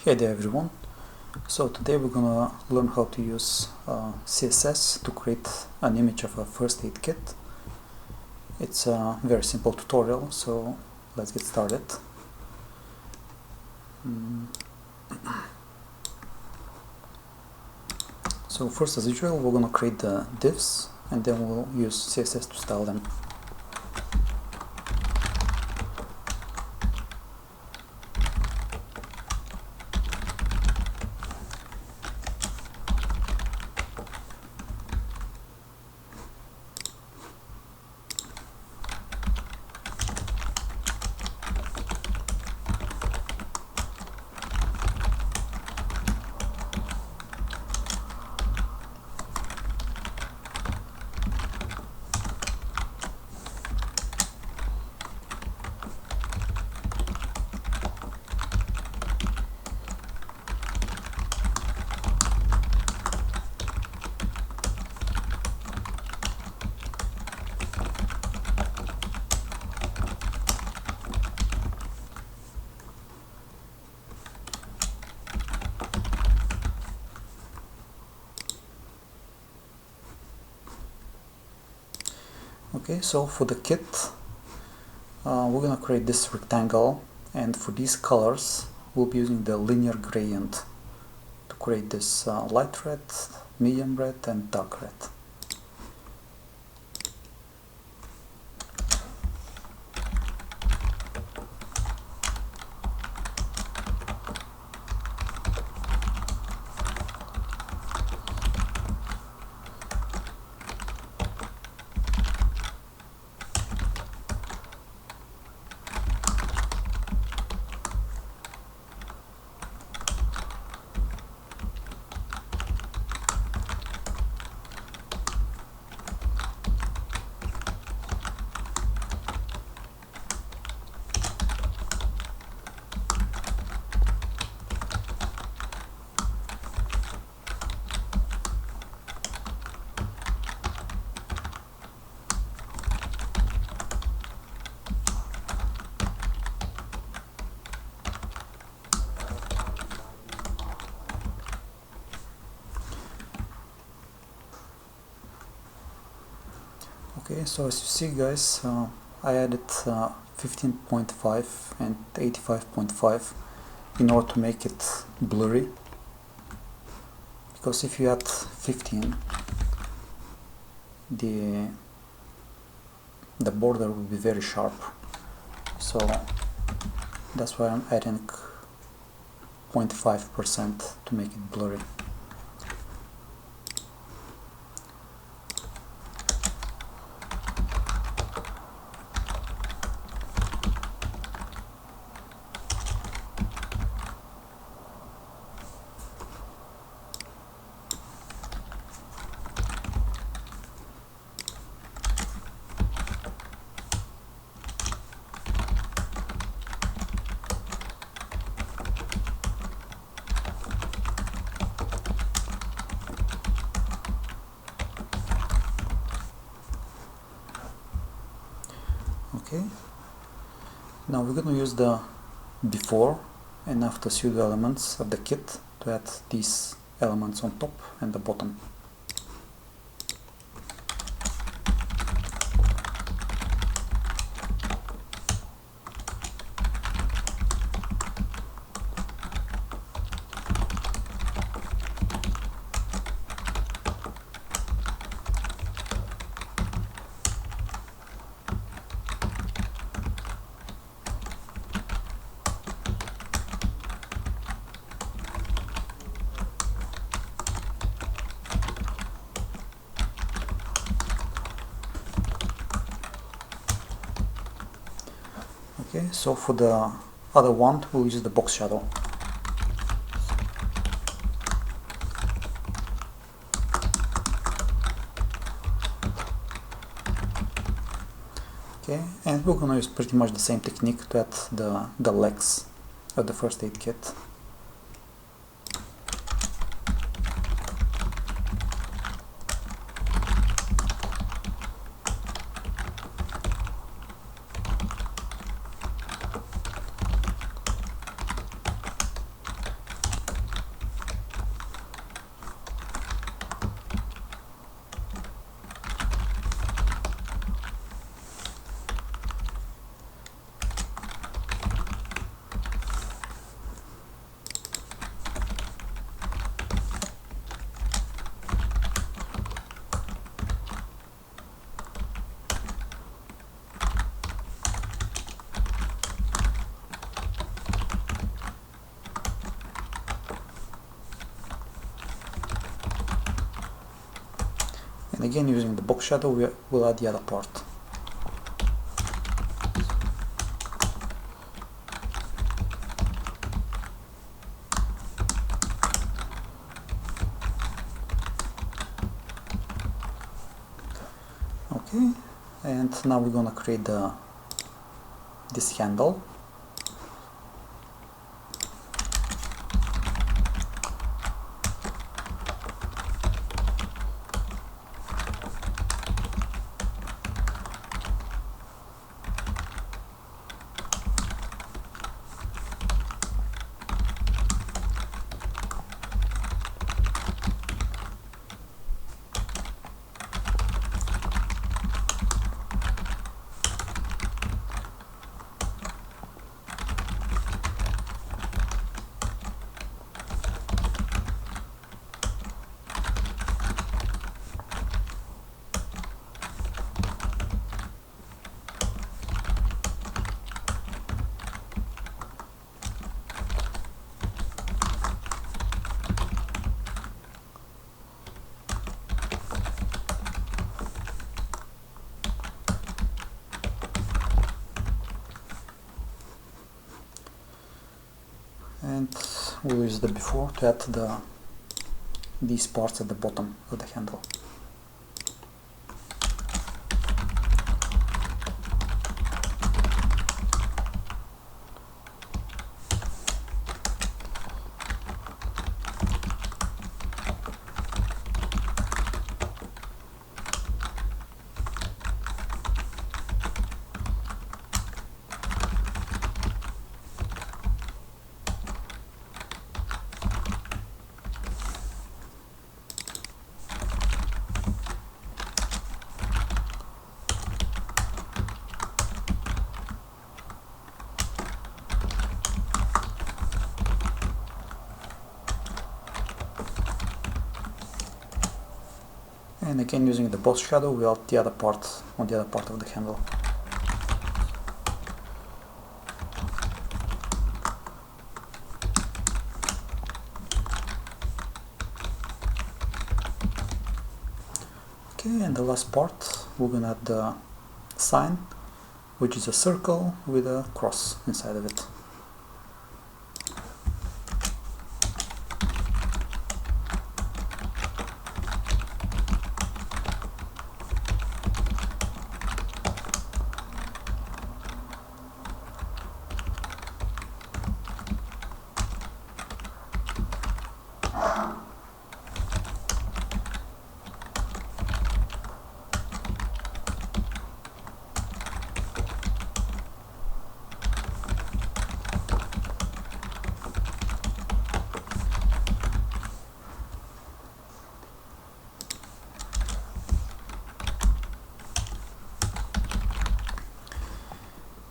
Hey there everyone. So today we're gonna learn how to use CSS to create an image of a first aid kit. It's a very simple tutorial, so let's get started. So first, as usual, we're gonna create the divs and then we'll use CSS to style them. Okay, so for the kit, we're gonna create this rectangle, and for these colors, we'll be using the linear gradient to create this light red, medium red, and dark red. Okay, so as you see guys, I added 15.5 and 85.5 in order to make it blurry, because if you add 15, the border will be very sharp, so that's why I'm adding 0.5% to make it blurry. Okay, now we're going to use the before and after pseudo elements of the kit to add these elements on top and the bottom. Okay, so for the other one, we'll use the box shadow. Okay, and we're gonna use pretty much the same technique to add the legs of the first aid kit. And again, using the box shadow, we will add the other part. Okay, and now we're gonna create this handle. And we'll use the before to add these parts at the bottom of the handle. And again, using the boss shadow, we add the other part on the other part of the handle. Okay, and the last part, we're gonna add the sign, which is a circle with a cross inside of it.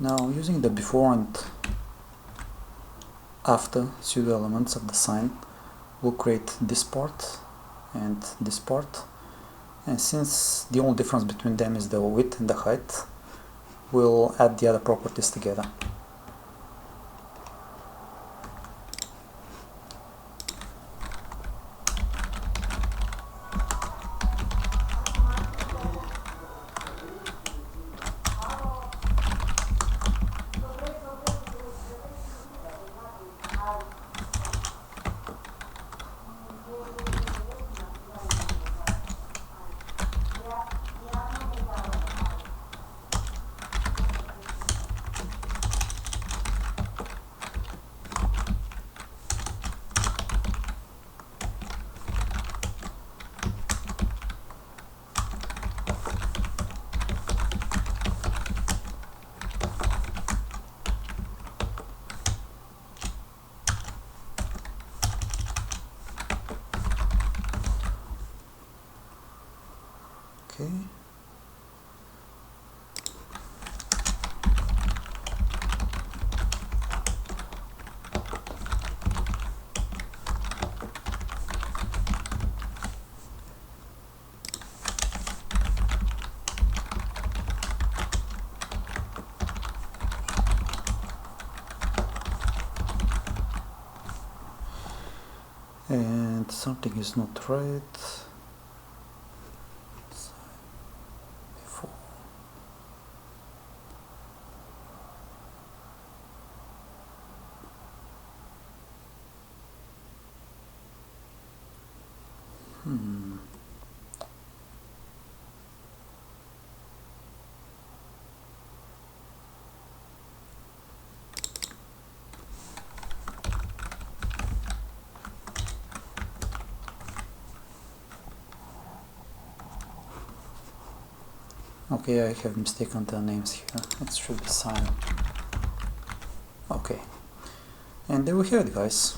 Now, using the before and after pseudo elements of the sign, we'll create this part and this part, and since the only difference between them is the width and the height, we'll add the other properties together. Okay. And something is not right. Okay, I have mistaken the names here. It should be sign. Okay. And there we have it, guys.